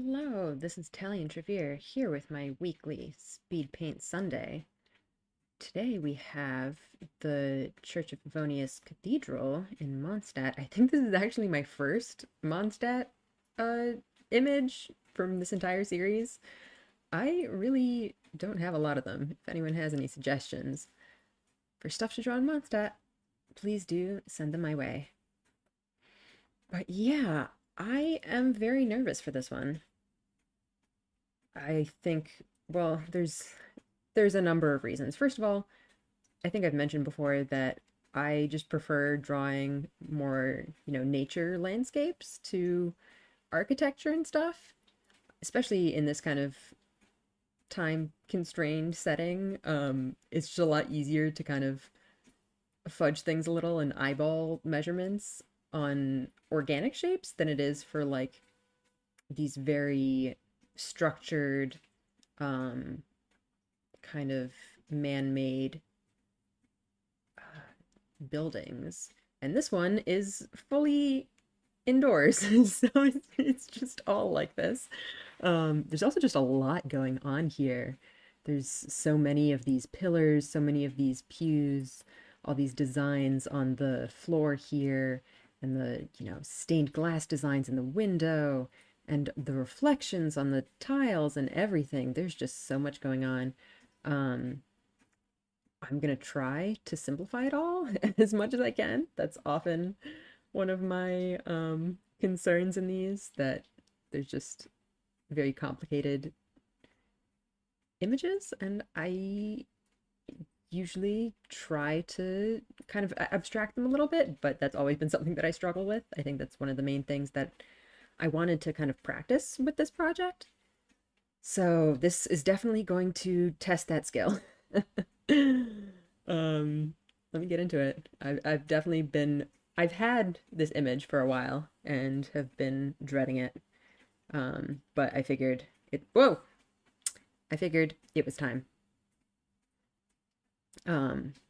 Hello, this is Tally and Trevere here with my weekly Speedpaint Sunday. Today we have the Church of Favonius Cathedral in Mondstadt. I think this is actually my first Mondstadt uh, image from this entire series. I really don't have a lot of them. If anyone has any suggestions for stuff to draw in Mondstadt, please do send them my way. But yeah, I am very nervous for this one. I think, well, there's a number of reasons. First of all, I think I've mentioned before that I just prefer drawing more, nature landscapes to architecture and stuff, especially in this kind of time constrained setting. It's just a lot easier to kind of fudge things a little and eyeball measurements on organic shapes than it is for like these very structured um kind of man-made buildings. And this one is fully indoors. So it's just all like this. There's also just a lot going on here. There's so many of these pillars, so many of these pews, all these designs on the floor here, and the, stained glass designs in the window, and the reflections on the tiles and everything. There's just so much going on. Um, I'm gonna try to simplify it all as much as I can. That's often one of my concerns in these, that there's just very complicated images, and I usually try to kind of abstract them a little bit, but that's always been something that I struggle with. I think that's one of the main things that I wanted to kind of practice with this project. So this is definitely going to test that skill. Let me get into it. I've definitely been, I've had this image for a while and have been dreading it. But I figured whoa! I figured it was time.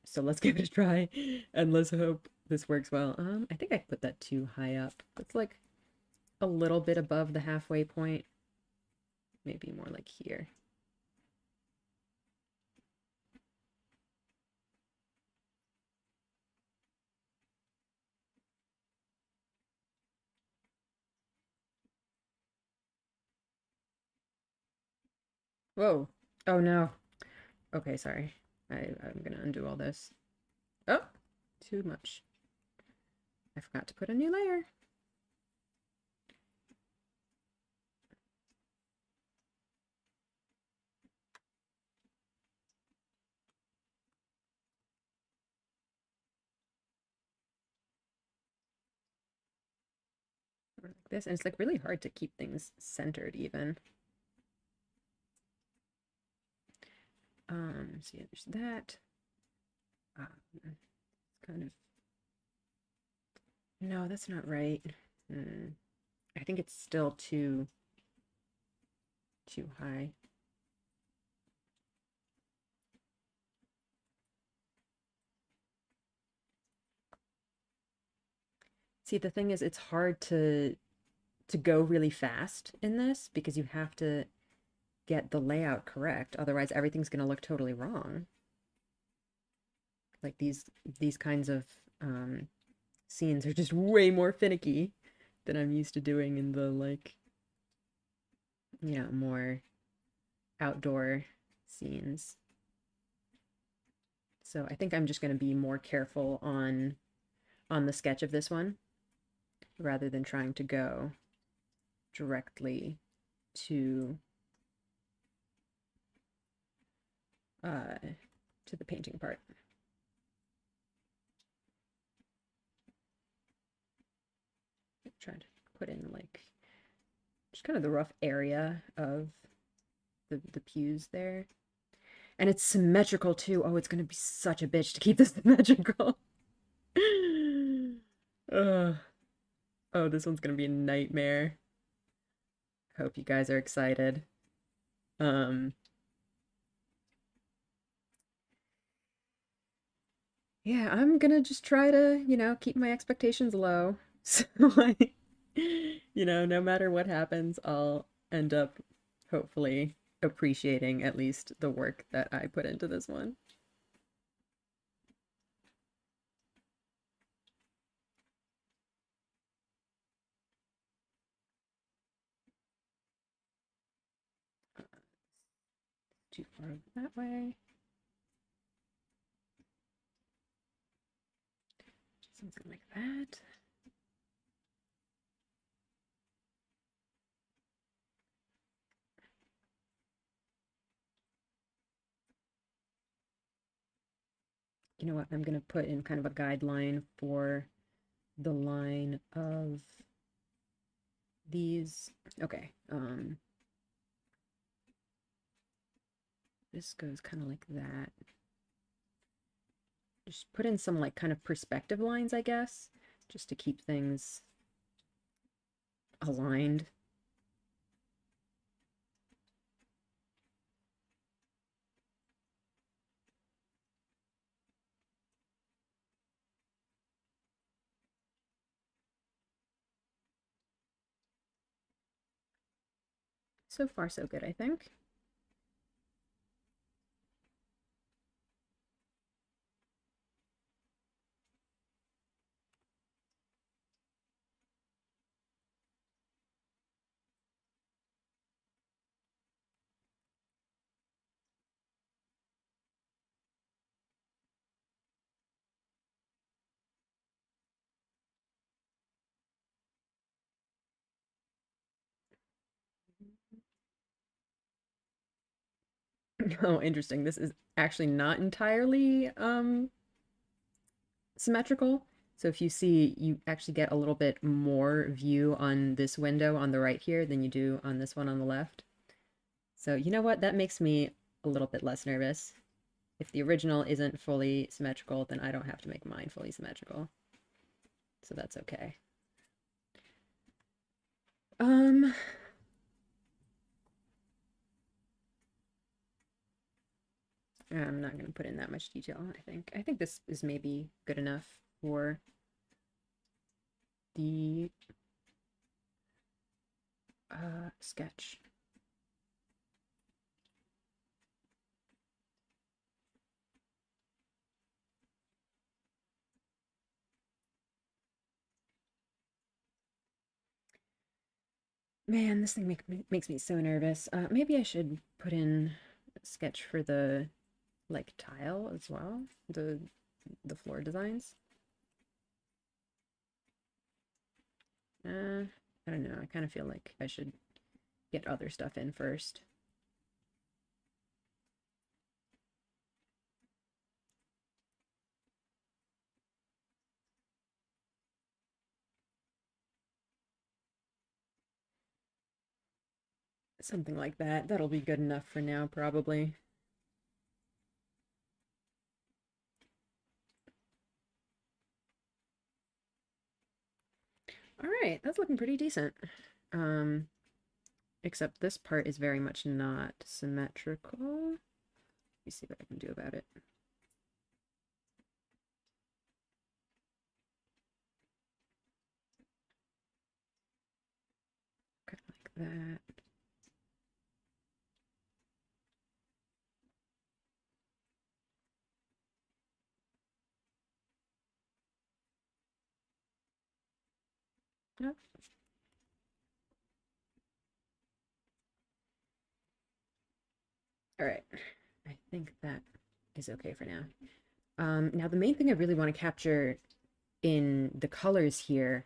So let's give it a try and let's hope this works well. I think I put that too high up. It's like a little bit above the halfway point. Maybe more like here. Whoa. Oh no. Okay, sorry. I'm gonna undo all this. Oh, too much. I forgot to put a new layer. Like this, and it's like really hard to keep things centered even. So yeah, there's that. It's kind of, no, that's not right. I think it's still too high. See, the thing is, it's hard to go really fast in this because you have to get the layout correct. Otherwise, everything's going to look totally wrong. Like these kinds of scenes are just way more finicky than I'm used to doing in the like, more outdoor scenes. So I think I'm just going to be more careful on the sketch of this one rather than trying to go directly to uh to the painting part. Try to put in like just kind of the rough area of the pews there. And it's symmetrical too. Oh, it's gonna be such a bitch to keep this symmetrical. uh, oh, this one's gonna be a nightmare. Hope you guys are excited. Um, yeah, I'm gonna just try to, keep my expectations low. So I, no matter what happens, end up hopefully appreciating at least the work that I put into this one. Too far over that way. Something like that. You know what? I'm going to put in kind of a guideline for the line of these. Okay. This goes kind of like that. Just put in some like kind of perspective lines, I guess, just to keep things aligned. So far, so good, I think. Oh, interesting. This is actually not entirely symmetrical. So if you see, you actually get a little bit more view on this window on the right here than you do on this one on the left. So you know what? That makes me a little bit less nervous. If the original isn't fully symmetrical, then I don't have to make mine fully symmetrical. So that's okay. Um, I'm not going to put in that much detail, I think. I think this is maybe good enough for the sketch. Man, this thing makes me so nervous. Maybe I should put in a sketch for the like tile as well, the floor designs. I don't know. I kind of feel like I should get other stuff in first. Something like that. That'll be good enough for now, probably. All right, that's looking pretty decent. Um, except this part is very much not symmetrical. Let me see what I can do about it. Kind of like that. Yep. All right. I think that is okay for now. Now the main thing I really want to capture in the colors here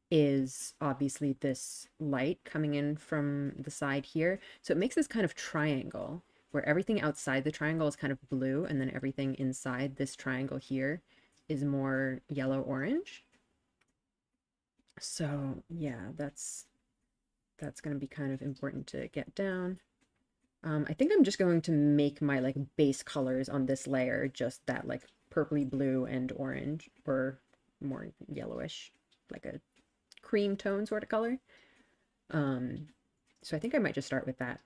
is obviously this light coming in from the side here. So it makes this kind of triangle where everything outside the triangle is kind of blue, and then everything inside this triangle here is more yellow-orange. So yeah, that's going to be kind of important to get down. I think I'm just going to make my like base colors on this layer just that like purpley blue and orange, or more yellowish, like a cream tone sort of color. So I think I might just start with that.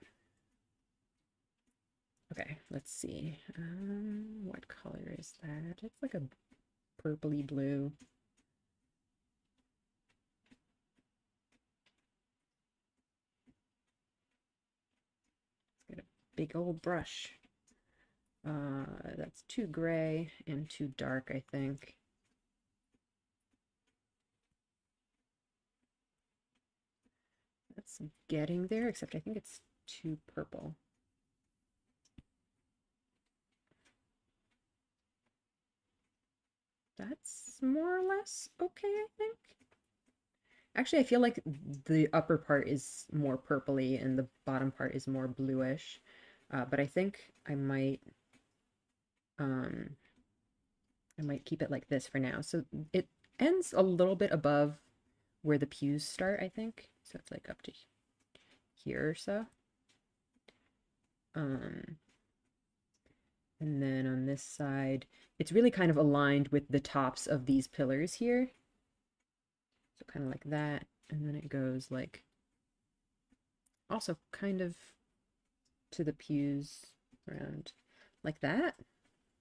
Okay, let's see. What color is that? It's like a purpley blue. big old brush. That's too gray and too dark, I think. That's getting there, except I think it's too purple. That's more or less okay, I think. Actually, I feel like the upper part is more purpley and the bottom part is more bluish. But um, I might keep it like this for now. So it ends a little bit above where the pews start, I think. So it's like up to here or so. Um, and then on this side, it's really kind of aligned with the tops of these pillars here. So kind of like that. And then it goes like also kind of to the pews around like that,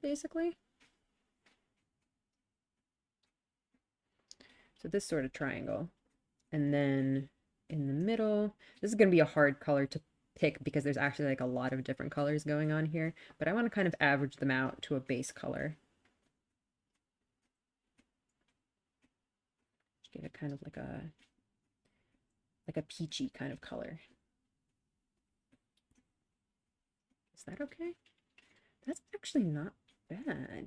basically. So this sort of triangle. And then in the middle, this is going to be a hard color to pick because there's actually like a lot of different colors going on here, but I want to kind of average them out to a base color. Just give it kind of like a peachy kind of color. Is that okay? That's actually not bad. I'm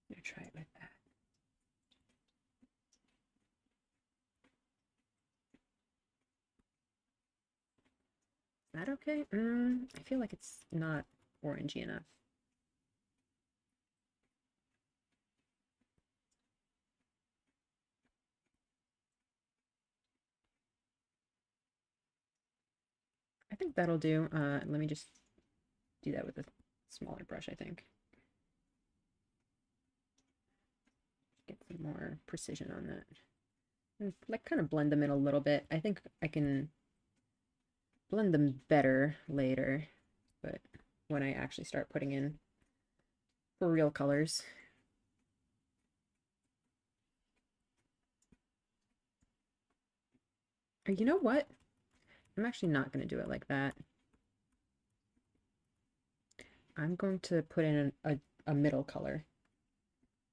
gonna try it with that. Is that okay? I feel like it's not orangey enough. I think that'll do. Let me just do that with a smaller brush, I think. Get some more precision on that. And like kind of blend them in a little bit. I think I can blend them better later, but when I actually start putting in for real colors. Or you know what? I'm actually not going to do it like that. I'm going to put in a middle color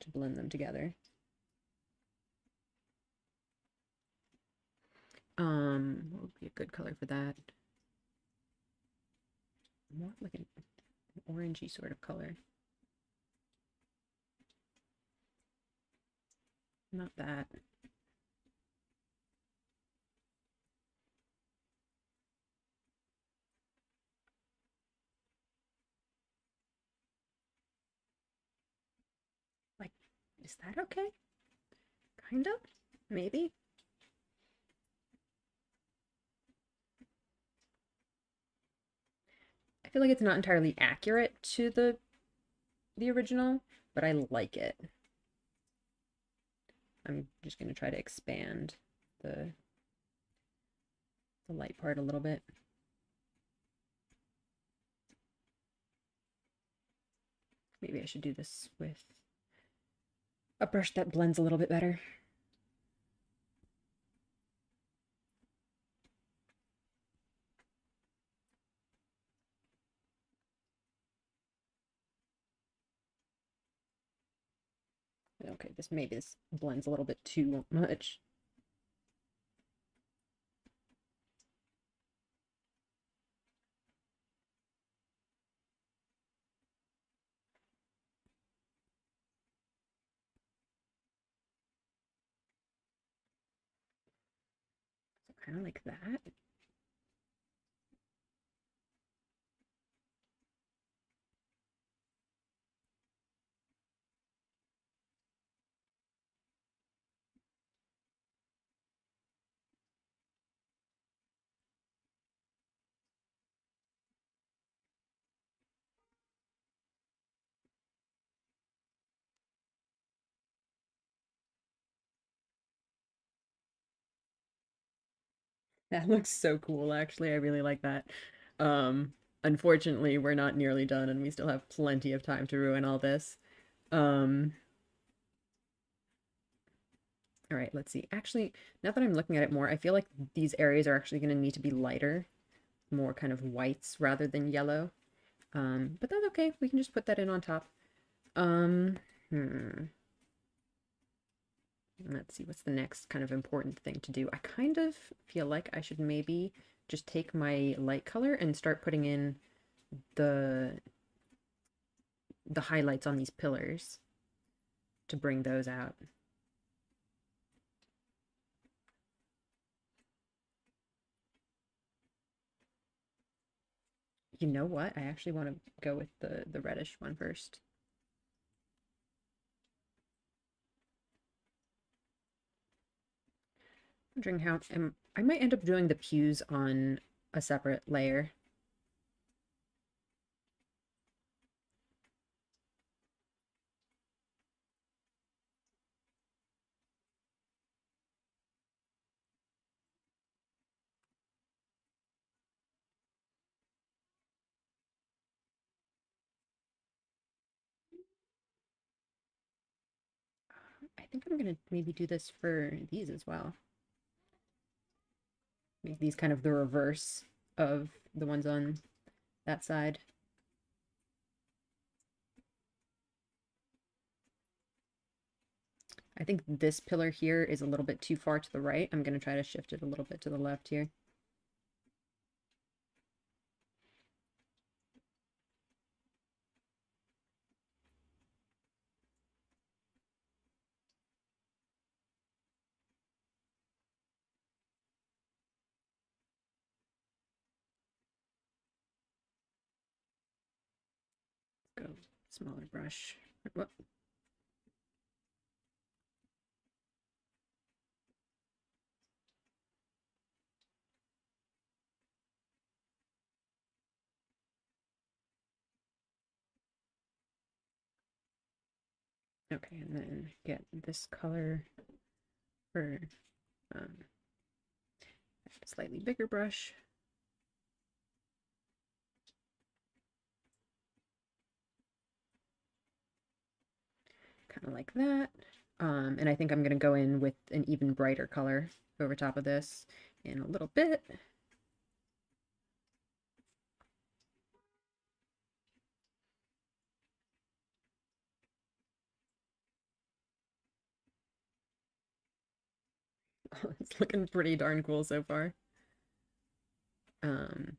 to blend them together. What would be a good color for that? More like an orangey sort of color. Not that. Like, is that okay? Kind of? Maybe? I feel like it's not entirely accurate to the original, but I like it. I'm just going to try to expand the light part a little bit. Maybe I should do this with a brush that blends a little bit better. Okay, this blends a little bit too much. So kind of like that. That looks so cool, actually. I really like that. Unfortunately, we're not nearly done and we still have plenty of time to ruin all this. Um, all right, let's see. Actually, now that I'm looking at it more, I feel like these areas are actually going to need to be lighter. more kind of whites rather than yellow. But that's okay. We can just put that in on top. Um, hmm. Let's see, what's the next kind of important thing to do? I kind of feel like I should maybe just take my light color and start putting in the highlights on these pillars to bring those out. You know what? I actually want to go with the reddish one first. Wondering how I might end up doing the pews on a separate layer. I think I'm gonna maybe do this for these as well. Make these kind of the reverse of the ones on that side. I think this pillar here is a little bit too far to the right. I'm going to try to shift it a little bit to the left here. Let's go smaller brush. Whoop. Okay, and then get this color for a slightly bigger brush. Kind of like that. And I think I'm going to go in with an even brighter color over top of this in a little bit. It's looking pretty darn cool so far. Um,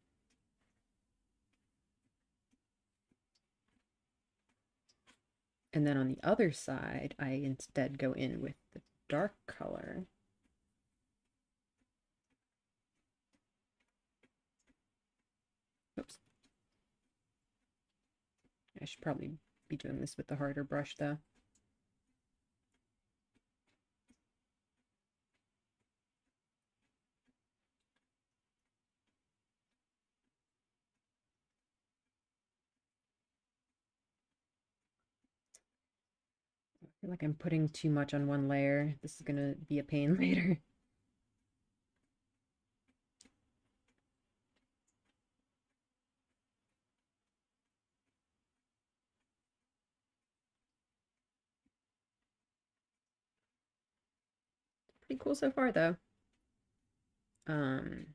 and then on the other side, I instead go in with the dark color. Oops. I should probably be doing this with the harder brush though. I feel like I'm putting too much on one layer. This is gonna be a pain later. Pretty cool so far though. Um,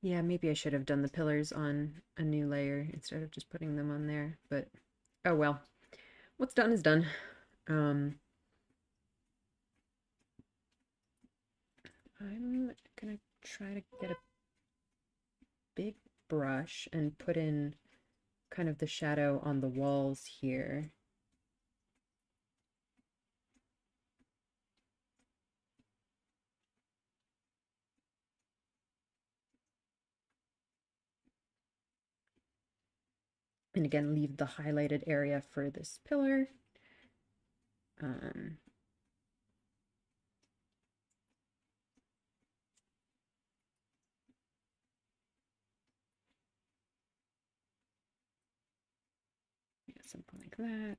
Yeah, maybe I should have done the pillars on a new layer instead of just putting them on there, but oh well. What's done is done. Um, I'm gonna try to get a big brush and put in kind of the shadow on the walls here. And again, leave the highlighted area for this pillar. Um, yeah, something like that.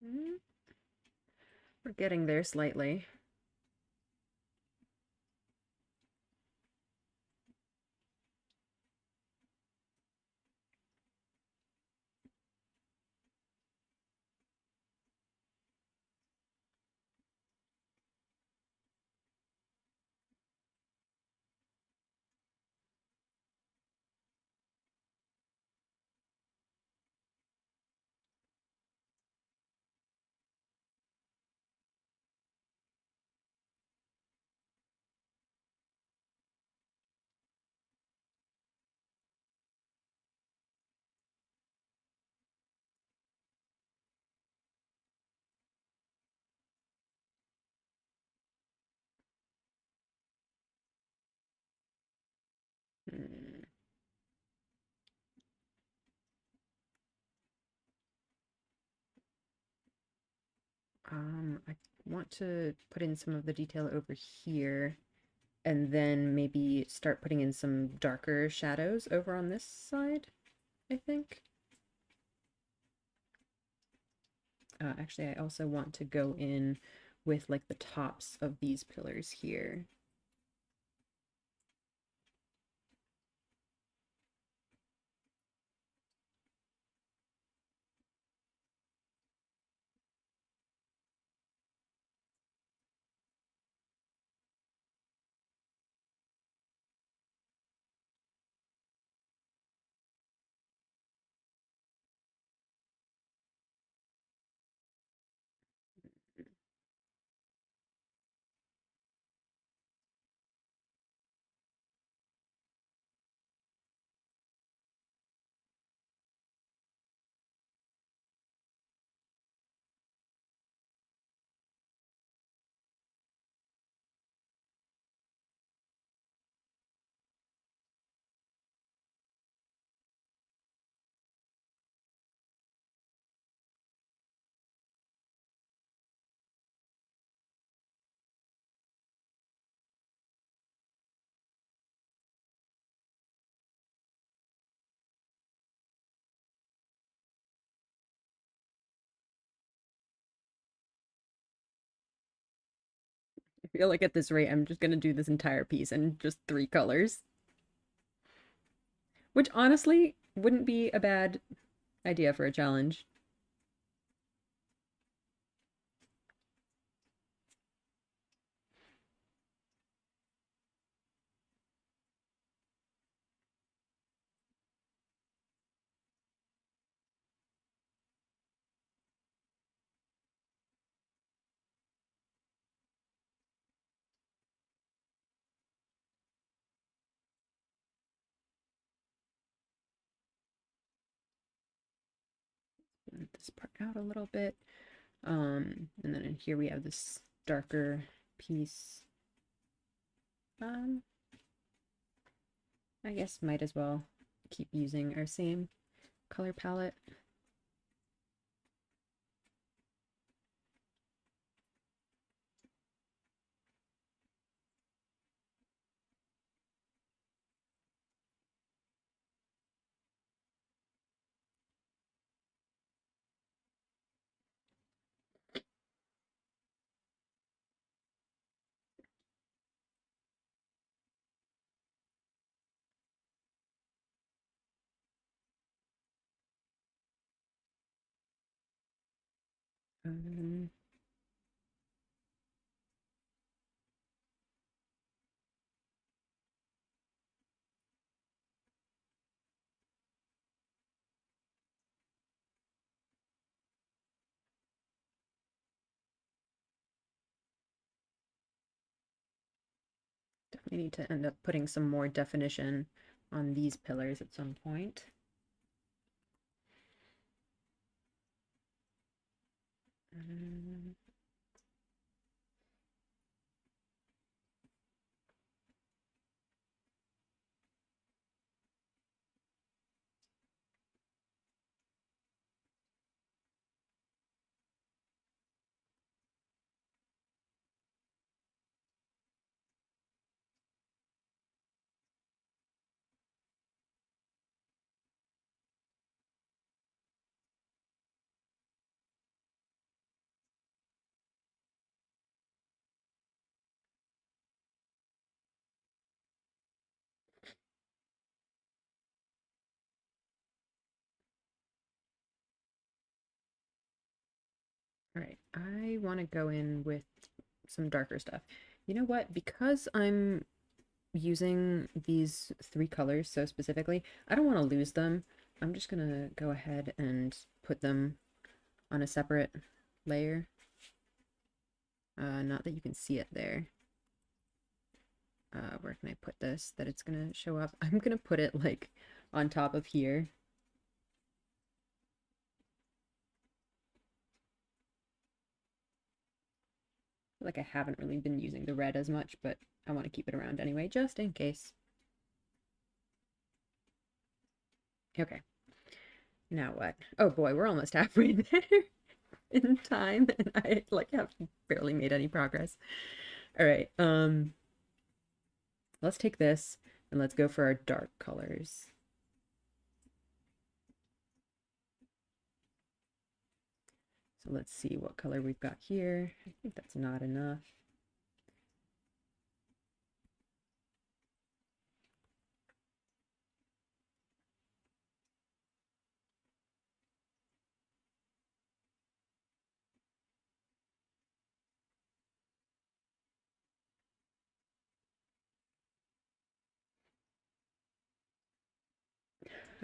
Mm, we're getting there slightly. Mm, I want to put in some of the detail over here and then maybe start putting in some darker shadows over on this side, I think. Actually, I also want to go in with like the tops of these pillars here. I feel like at this rate, I'm just gonna do this entire piece in just 3 colors, which honestly wouldn't be a bad idea for a challenge. Let this part out a little bit. And then in here we have this darker piece. Um, I guess might as well keep using our same color palette. Um, Definitely need to end up putting some more definition on these pillars at some point. Um, All right, I want to go in with some darker stuff. You know what? Because I'm using these three colors so specifically, I don't want to lose them. I'm just gonna go ahead and put them on a separate layer. Not that you can see it there. Where can I put this that it's gonna show up? I'm gonna put it like on top of here. Like I haven't really been using the red as much, but I want to keep it around anyway, just in case. Okay. Now what? Oh boy, we're almost halfway there in time, and I like have barely made any progress. All right, let's take this and let's go for our dark colors. So let's see what color we've got here. I think that's not enough.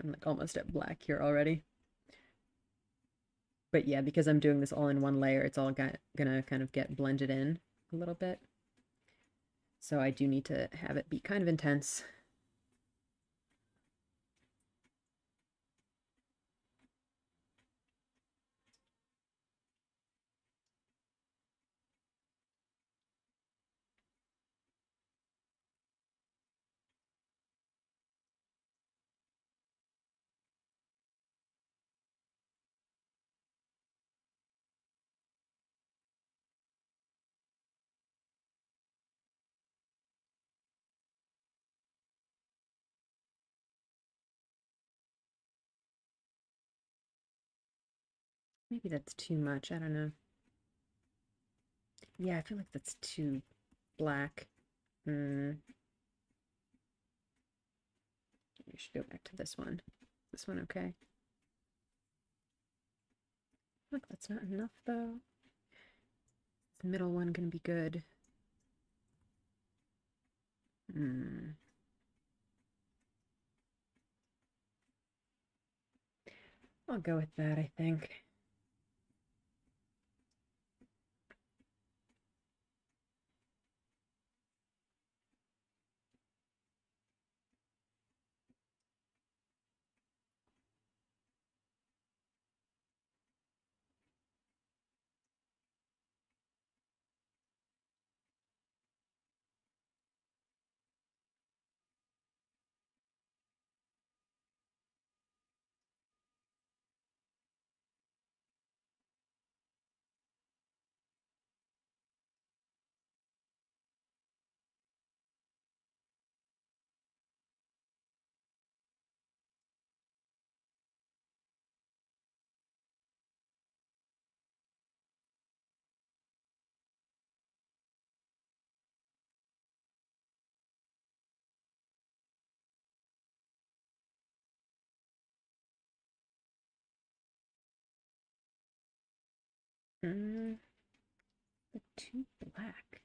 I'm like almost at black here already. But yeah, because I'm doing this all in one layer, it's all gonna kind of get blended in a little bit. So I do need to have it be kind of intense. Maybe that's too much, I don't know. Yeah, I feel like that's too black. We should go back to this one. This one okay? Look, that's not enough though. This middle one gonna be good. I'll go with that, I think. Mm, but too black.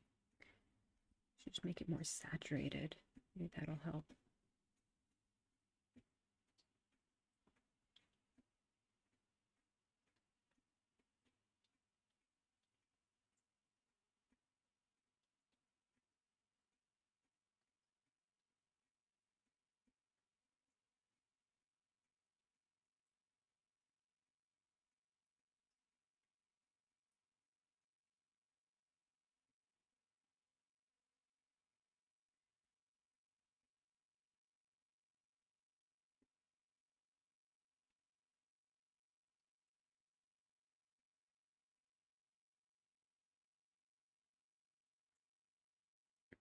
Should just make it more saturated. Maybe that'll help.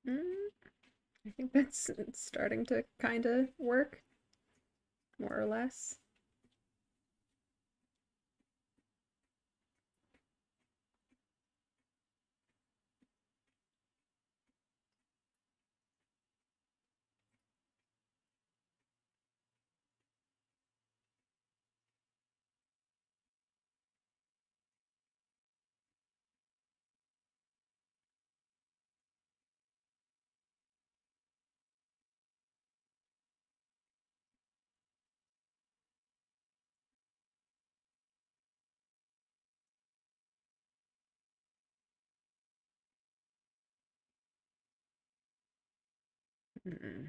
Mm, I think that's starting to kind of work, more or less. Mm.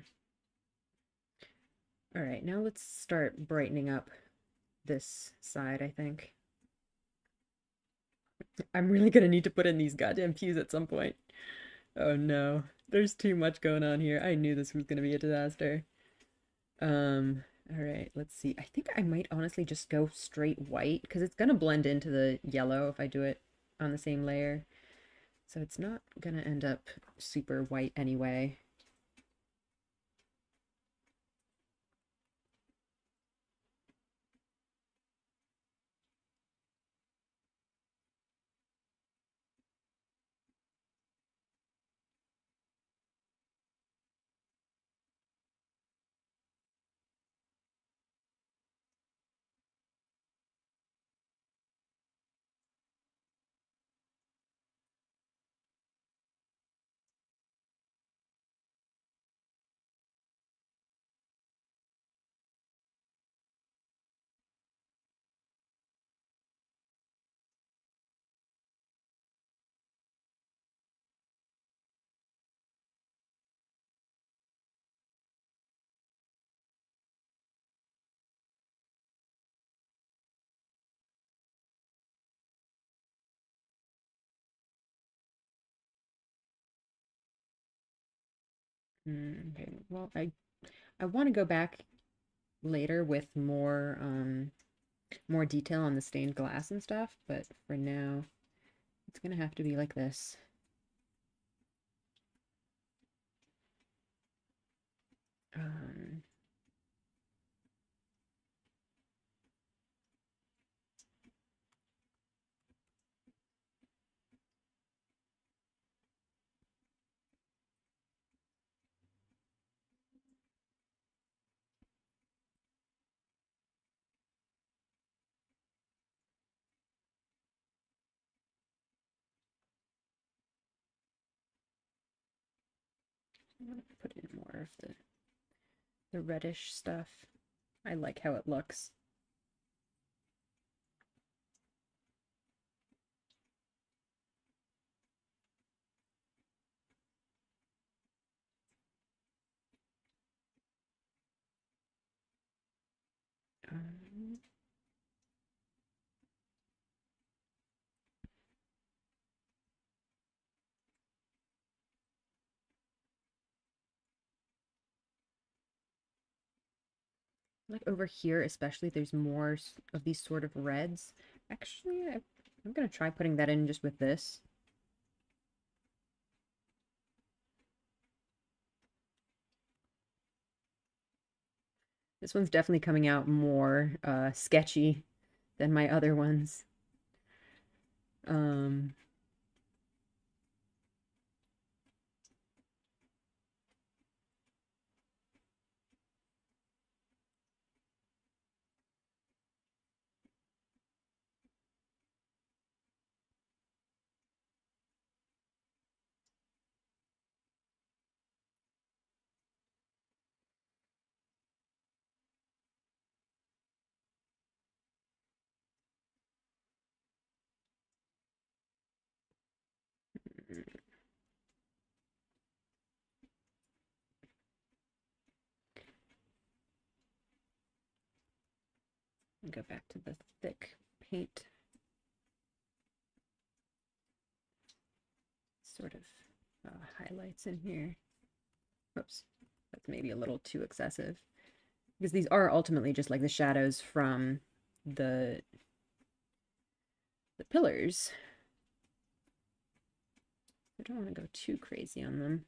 All right, now let's start brightening up this side, I think. I'm really gonna need to put in these goddamn pews at some point. Oh no, there's too much going on here. I knew this was gonna be a disaster. All right, let's see. I think I might honestly just go straight white because it's gonna blend into the yellow if I do it on the same layer. So it's not gonna end up super white anyway. Okay, well, I want to go back later with more detail on the stained glass and stuff, but for now, it's gonna have to be like this. Um, I'm gonna put in more of the reddish stuff. I like how it looks. Um, like over here, especially, there's more of these sort of reds. Actually, I'm gonna try putting that in just with this. This one's definitely coming out more sketchy than my other ones. Um, go back to the thick paint sort of highlights in here. Oops, that's maybe a little too excessive because these are ultimately just like the shadows from the the pillars. I don't want to go too crazy on them.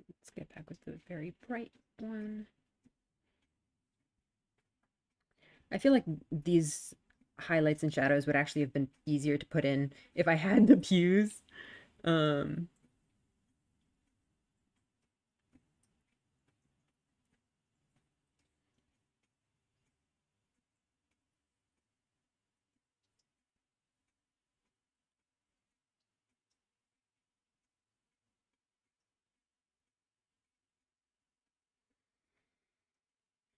Let's get back with the very bright one. I feel like these highlights and shadows would actually have been easier to put in if I had the pews. Um,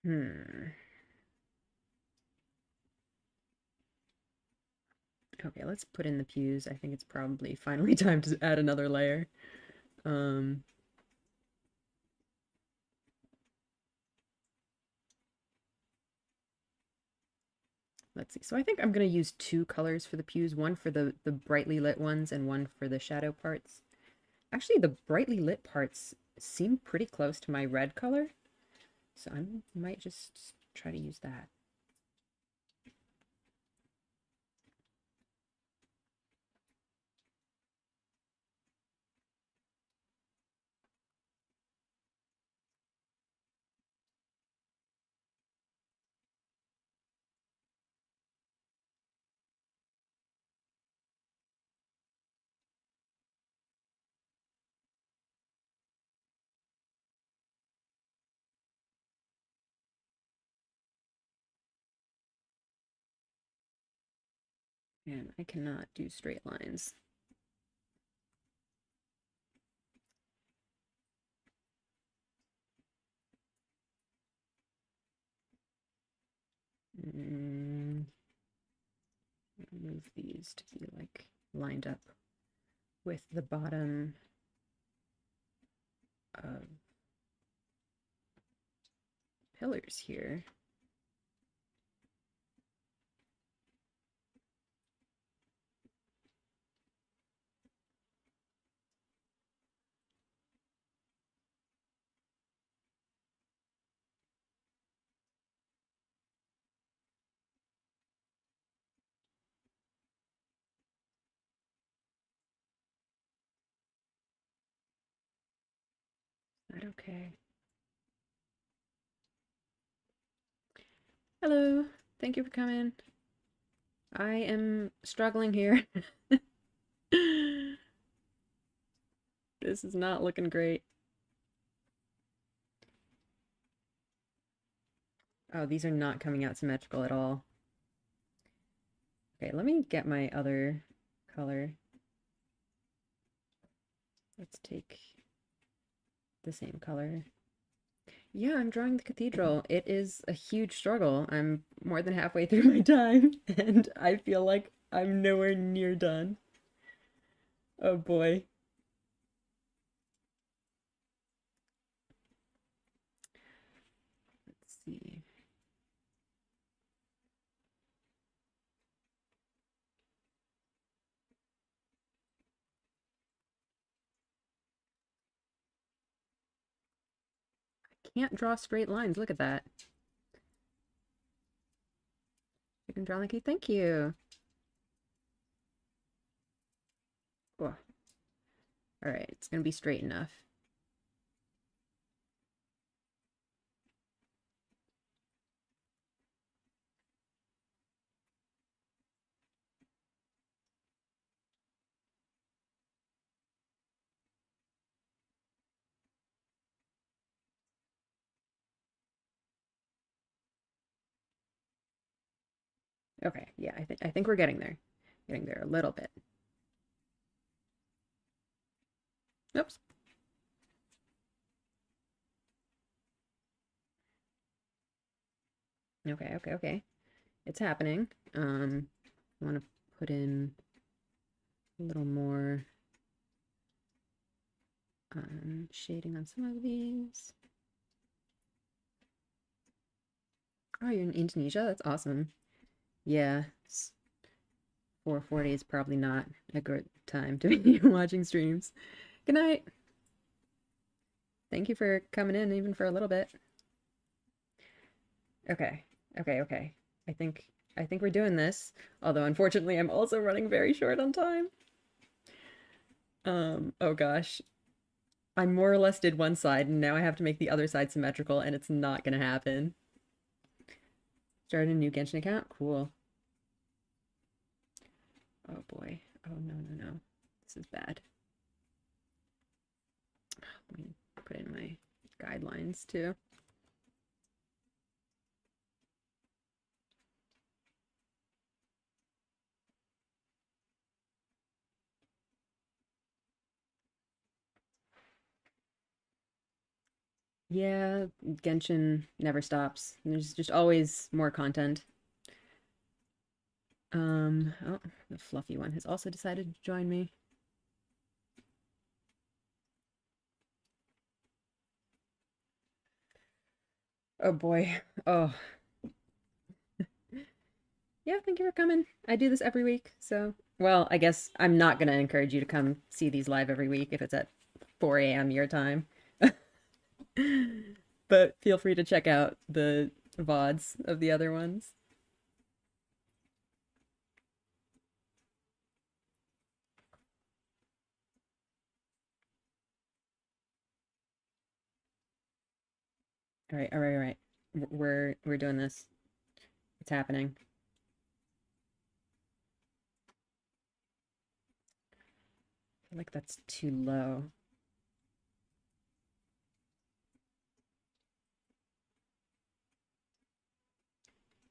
Hmm. Okay, let's put in the pews. I think it's probably finally time to add another layer. Um, let's see. So I think I'm gonna use two colors for the pews, one for the brightly lit ones and one for the shadow parts. Actually, the brightly lit parts seem pretty close to my red color, so I might just try to use that. And I cannot do straight lines. Mm, move these to be like lined up with the bottom of pillars here. Is that okay? Hello, thank you for coming. I am struggling here. This is not looking great. Oh, these are not coming out symmetrical at all. Okay, let me get my other color. Let's take the same color. Yeah, I'm drawing the cathedral. It is a huge struggle. I'm more than halfway through my time, and I feel like I'm nowhere near done. Oh boy. Let's see. Can't draw straight lines. Look at that. You can draw like you. Thank you. Oh. All right, it's gonna be straight enough. Okay, yeah, I think we're getting there. Getting there a little bit. Oops. Okay, okay, okay. It's happening. I want to put in a little more shading on some of these. Oh, you're in Indonesia? That's awesome. Yeah, 4:40 is probably not a good time to be watching streams. Good night. Thank you for coming in even for a little bit. Okay. Okay, okay. I think I think we're doing this. Although unfortunately I'm also running very short on time. Oh gosh. I more or less did one side and now I have to make the other side symmetrical and it's not gonna happen. Started a new Genshin account? Cool. Oh boy. Oh no, no, no. This is bad. Let me put in my guidelines too. Yeah, Genshin never stops. There's just always more content. Oh, the fluffy one has also decided to join me. Oh boy. Oh, yeah, thank you for coming. I do this every week, so well, I guess I'm not gonna encourage you to come see these live every week if it's at 4 a.m. your time. But feel free to check out the VODs of the other ones. All right, all right, all right. We're doing this. It's happening. I feel like that's too low.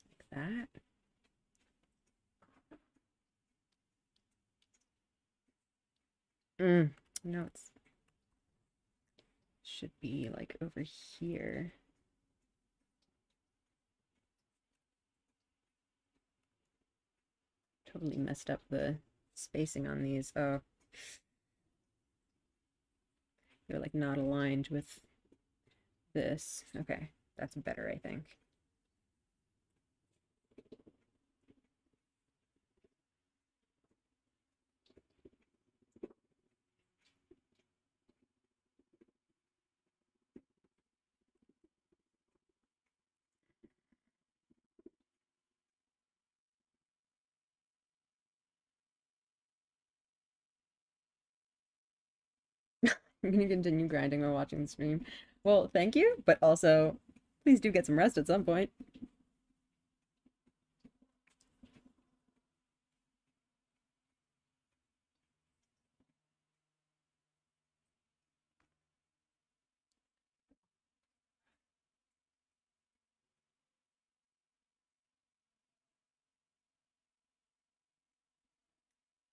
Like that. Mm, no, it's should be like over here. Totally messed up the spacing on these. Oh, they're like not aligned with this. Okay, that's better, I think. I'm gonna continue grinding while watching the stream. Well, thank you, but also please do get some rest at some point.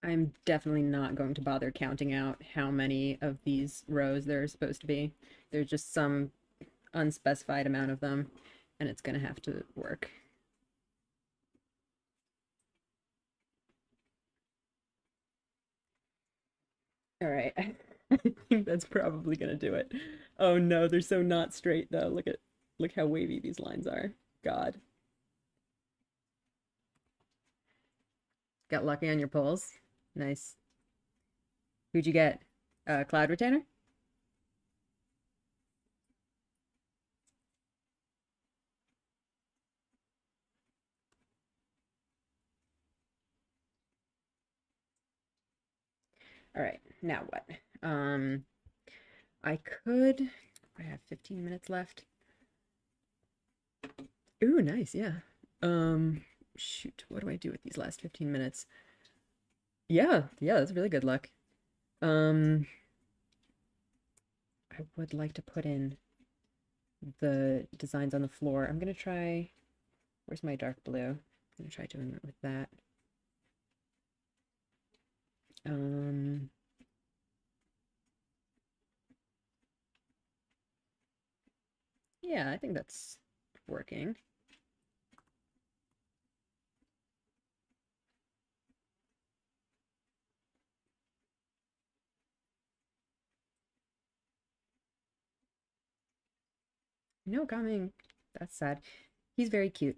I'm definitely not going to bother counting out how many of these rows there are supposed to be. There's just some unspecified amount of them, and it's gonna have to work. All right. I think that's probably gonna do it. Oh no, they're so not straight though. Look how wavy these lines are. God. Got lucky on your pulls. Nice. Who'd you get? Cloud Retainer? All right. Now what? Um, I could. I have 15 minutes left. Ooh, nice. Yeah. Shoot. What do I do with these last 15 minutes? Yeah, yeah, that's really good luck. Um, I would like to put in the designs on the floor. I'm gonna try. Where's my dark blue? I'm gonna try doing it with that. Um, yeah, I think that's working. No coming. That's sad. He's very cute.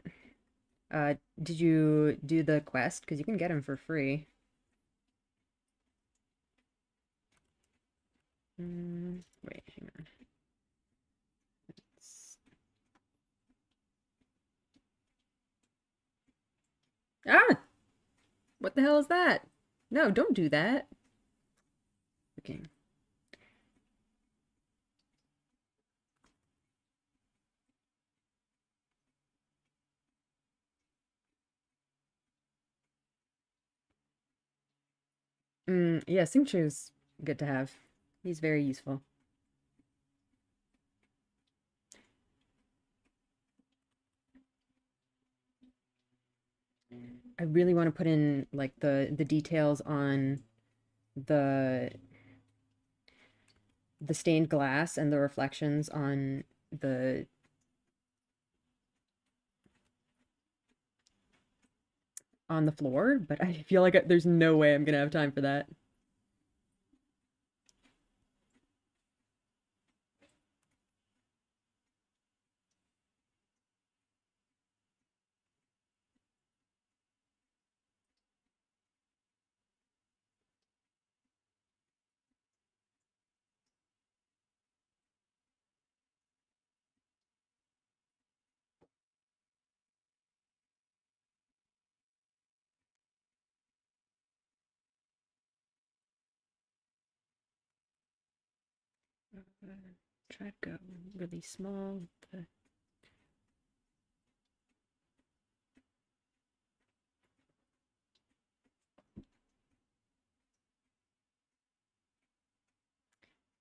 Did you do the quest? Because you can get him for free. Wait, hang on. It's... Ah! What the hell is that? No, don't do that. Okay. Yeah, Singchu's good to have. He's very useful. I really want to put in like the details on the the stained glass and the reflections on the on the floor, but I feel like there's no way I'm gonna have time for that. Try to go really small.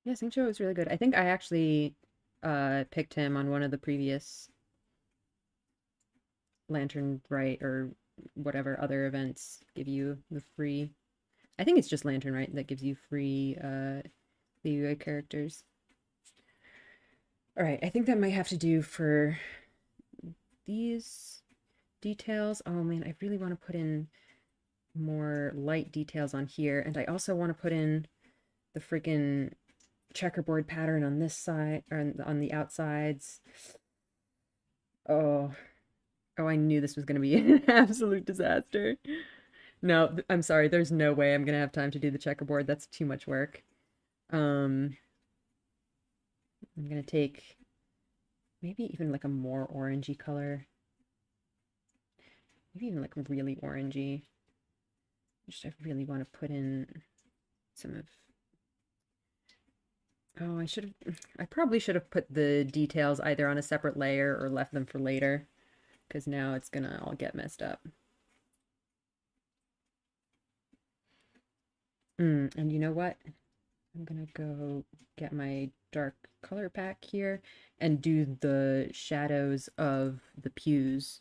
Yeah, Xingqiu was really good. I think I actually picked him on one of the previous Lantern Right or whatever other events give you the free. I think it's just Lantern Right that gives you free Liyue characters. All right, I think that might have to do for these details. Oh man, I really want to put in more light details on here, and I also want to put in the freaking checkerboard pattern on this side or on the outsides. Oh, oh, I knew this was going to be an absolute disaster. No, I'm sorry. There's no way I'm going to have time to do the checkerboard. That's too much work. I'm going to take maybe even like a more orangey color. Maybe even like really orangey. Just I really want to put in some of. Oh, I probably should have put the details either on a separate layer or left them for later, because now it's gonna all get messed up. And you know what? I'm gonna go get my dark color pack here and do the shadows of the pews.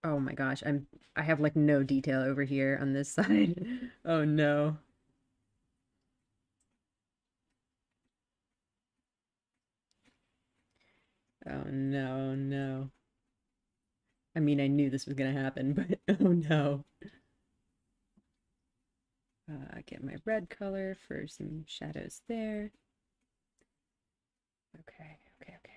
Oh my gosh, I have like no detail over here on this side. Oh no. Oh no, no. I mean, I knew this was gonna happen, but oh no. Get my red color for some shadows there. Okay, okay, okay.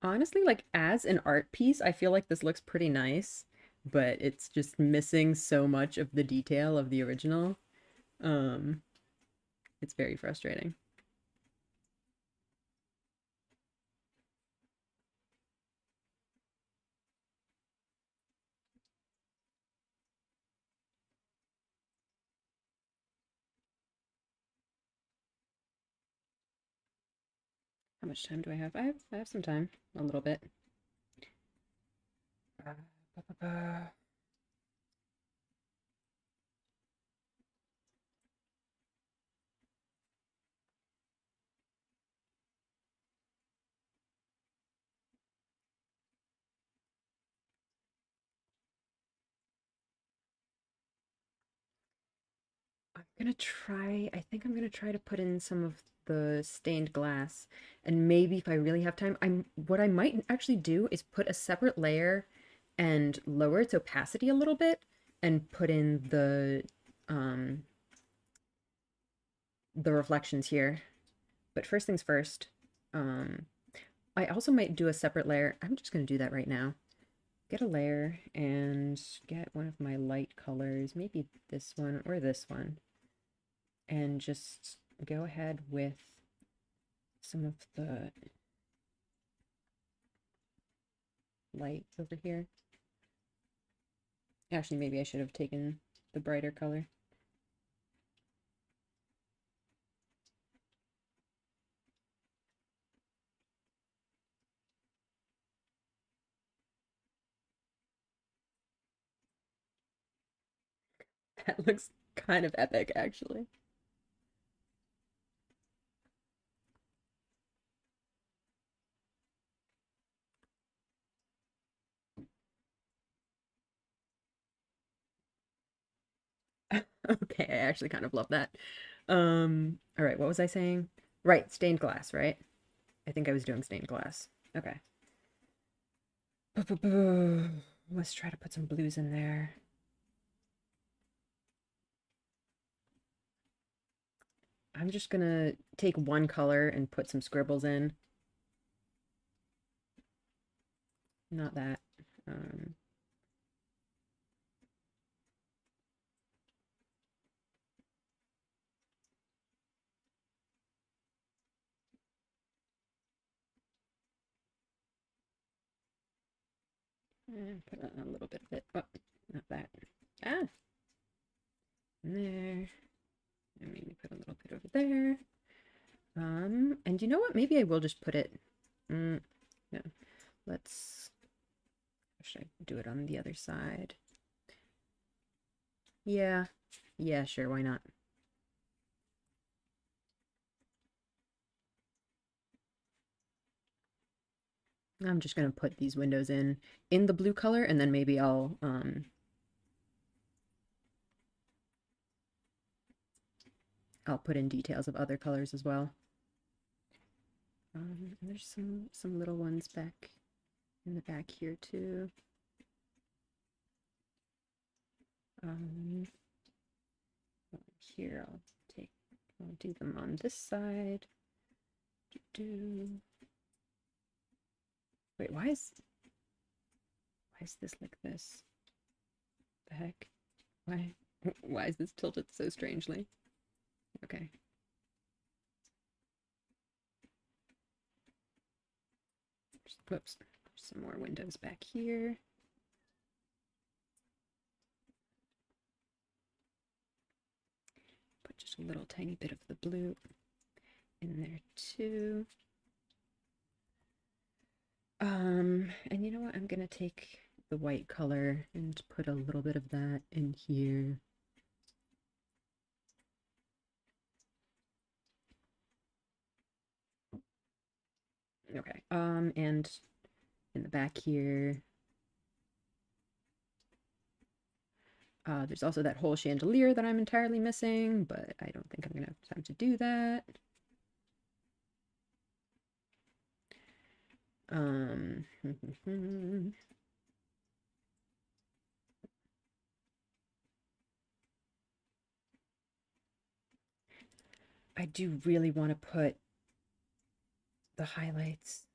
Honestly, like as an art piece, I feel like this looks pretty nice, but it's just missing so much of the detail of the original. Um, it's very frustrating. How much time do I have? I have some time, a little bit. Uh, ba, ba, ba. I think I'm gonna try to put in some of the stained glass. And maybe if I really have time, what I might actually do is put a separate layer and lower its opacity a little bit and put in um the reflections here. But first things first, um I also might do a separate layer. I'm just gonna do that right now. Get a layer and get one of my light colors, maybe this one or this one, and just go ahead with some of the light over here. Actually, maybe I should have taken the brighter color. That looks kind of epic, actually. Okay, I actually kind of love that. All right, what was I saying? Right, stained glass, right? I think I was doing stained glass. Okay. Let's try to put some blues in there. I'm just gonna take one color and put some scribbles in. Not that. Um, and put a little bit of it. Oh, not that. Ah, in there. And maybe put a little bit over there. And you know what? Maybe I will just put it. Yeah. Let's. Should I do it on the other side? Yeah. Yeah, sure. Why not? I'm just gonna put these windows in the blue color, and then maybe I'll put in details of other colors as well. And there's some little ones back in the back here too. Um, Here I'll do them on this side. Wait, why is this like this? The heck? Why why is this tilted so strangely? Okay. Whoops. Some more windows back here. Put just a little tiny bit of the blue in there too. And you know what? I'm gonna take the white color and put a little bit of that in here. Okay. And in the back here, there's also that whole chandelier that I'm entirely missing, but I don't think I'm gonna have time to do that. Um, I do really want to put the highlights.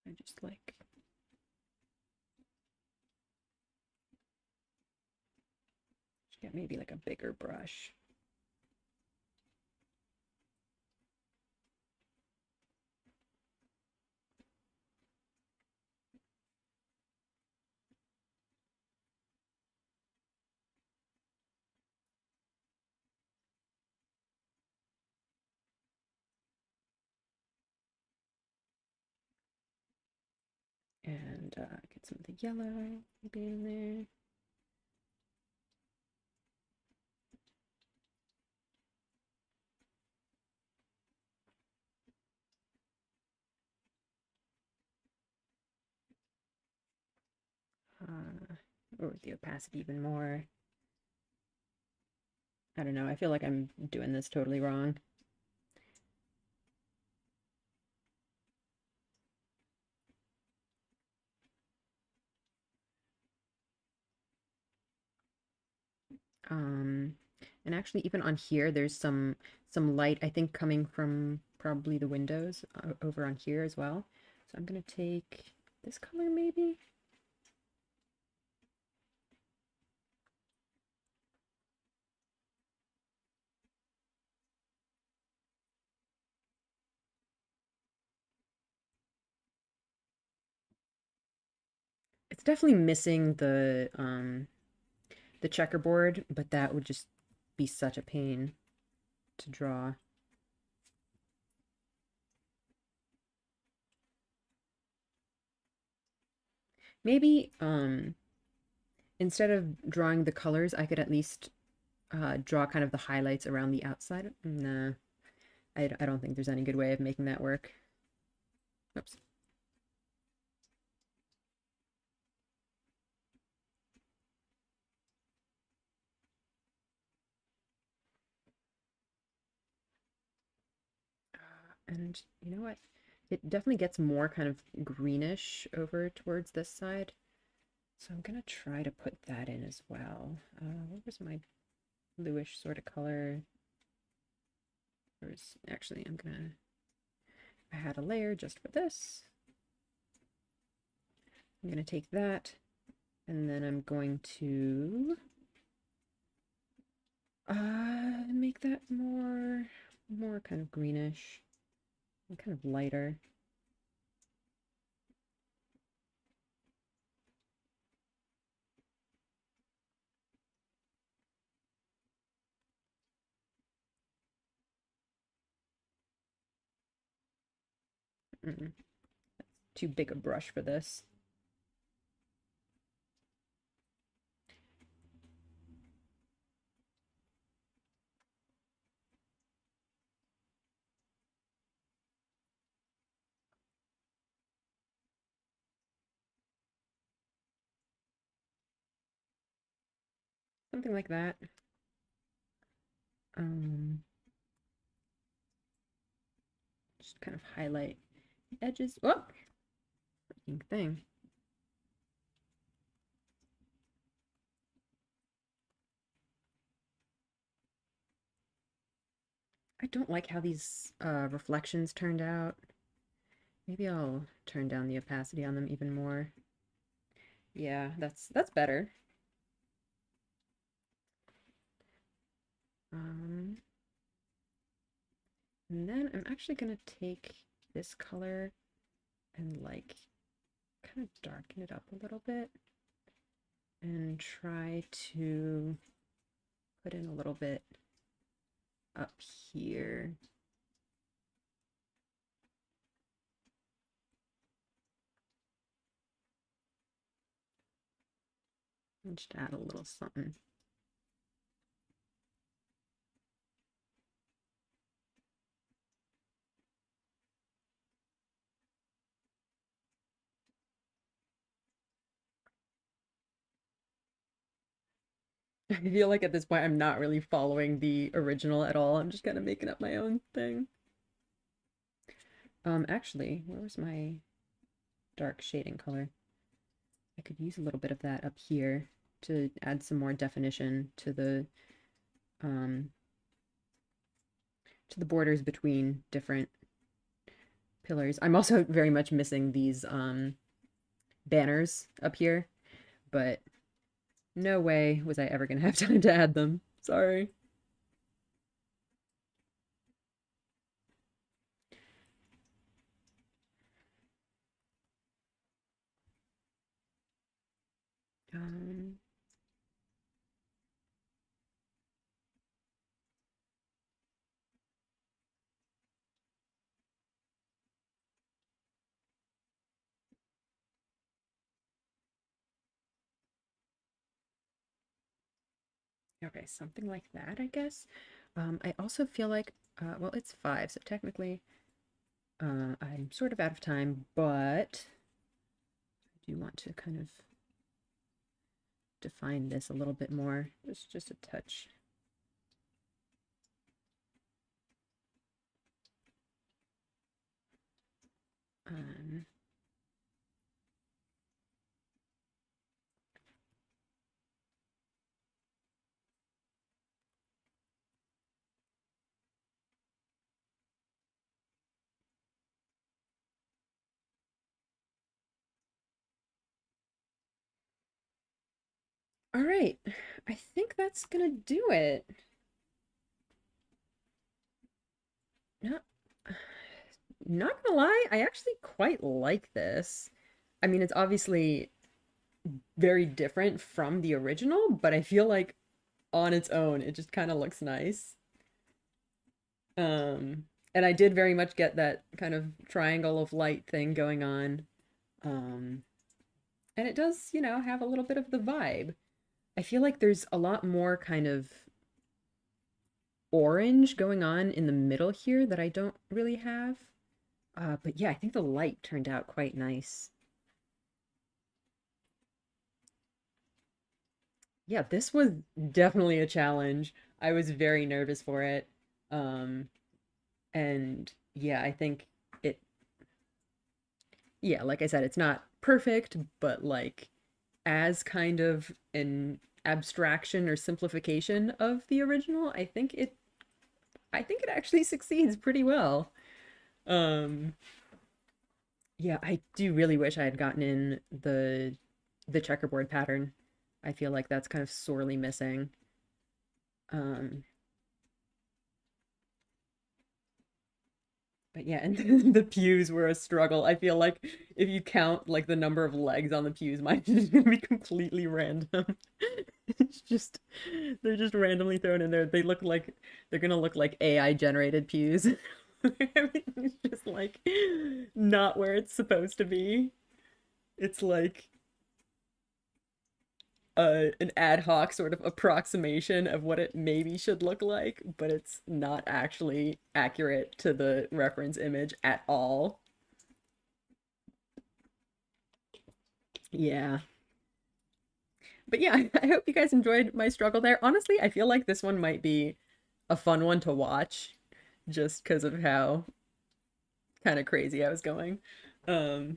I just like get maybe like a bigger brush. And get some of the yellow maybe in there. Or the opacity even more. I don't know. I feel like I'm doing this totally wrong. Um, and actually, even on here, there's some light, I think, coming from probably the windows over on here as well. So I'm gonna take this color maybe. It's definitely missing the checkerboard, but that would just be such a pain to draw. Maybe instead of drawing the colors, I could at least draw kind of the highlights around the outside. Nah, I don't think there's any good way of making that work. Oops. And you know what? It definitely gets more kind of greenish over towards this side. So I'm gonna try to put that in as well. What was my bluish sort of color? Actually, I had a layer just for this. I'm gonna take that and then I'm going to make that more kind of greenish and kind of lighter. Mm, too big a brush for this. Something like that. Just kind of highlight edges. Oh, freaking thing. I don't like how these reflections turned out. Maybe I'll turn down the opacity on them even more. Yeah, that's better. Um, and then I'm actually gonna take this color and like kind of darken it up a little bit and try to put in a little bit up here. And just add a little something. I feel like at this point I'm not really following the original at all. I'm just kind of making up my own thing. Actually, where was my dark shading color? I could use a little bit of that up here to add some more definition um to the borders between different pillars. I'm also very much missing these banners up here, but no way was I ever gonna have time to add them. Sorry. Um, okay, something like that, I guess. I also feel like, well, it's 5, so technically I'm sort of out of time, but I do want to kind of define this a little bit more. Just a touch. Um, all right, I think that's gonna do it. Not, not gonna lie, I actually quite like this. I mean, it's obviously very different from the original, but I feel like on its own, it just kind of looks nice. Um, and I did very much get that kind of triangle of light thing going on. Um, And it does, you know, have a little bit of the vibe. I feel like there's a lot more kind of orange going on in the middle here that I don't really have. But yeah, I think the light turned out quite nice. Yeah, this was definitely a challenge. I was very nervous for it. Um, and yeah, I think it, yeah, like I said, it's not perfect, but like as kind of an abstraction or simplification of the original, I think it actually succeeds pretty well. Um, yeah, I do really wish I had gotten in the checkerboard pattern. I feel like that's kind of sorely missing. Um, but yeah, and the pews were a struggle. I feel like if you count like the number of legs on the pews, mine is just gonna be completely random. It's just they're just randomly thrown in there. They look like they're gonna look like AI generated pews. Everything's just like not where it's supposed to be. It's like an ad hoc sort of approximation of what it maybe should look like, but it's not actually accurate to the reference image at all. Yeah. But yeah, I hope you guys enjoyed my struggle there. Honestly, I feel like this one might be a fun one to watch just because of how kind of crazy I was going. Um,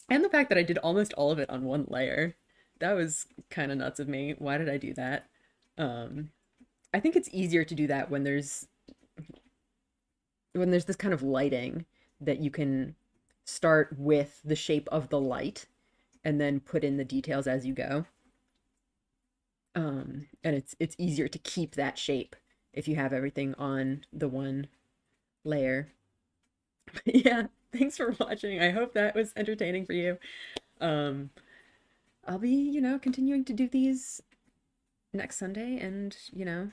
and the fact that I did almost all of it on one layer. That was kind of nuts of me. Why did I do that? Um, I think it's easier to do that when there's this kind of lighting that you can start with the shape of the light and then put in the details as you go. And it's easier to keep that shape if you have everything on the one layer. But yeah, thanks for watching. I hope that was entertaining for you. Um, I'll be, you know, continuing to do these next Sunday and, you know,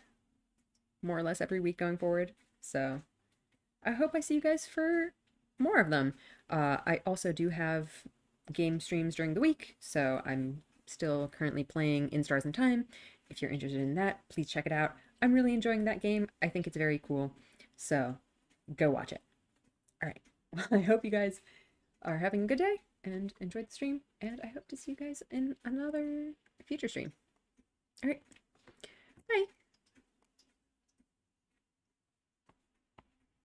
more or less every week going forward. So I hope I see you guys for more of them. I also do have game streams during the week, so I'm still currently playing In Stars and Time. If you're interested in that, please check it out. I'm really enjoying that game. I think it's very cool. So go watch it. All right. Well, I hope you guys are having a good day and enjoyed the stream, and I hope to see you guys in another future stream. All right.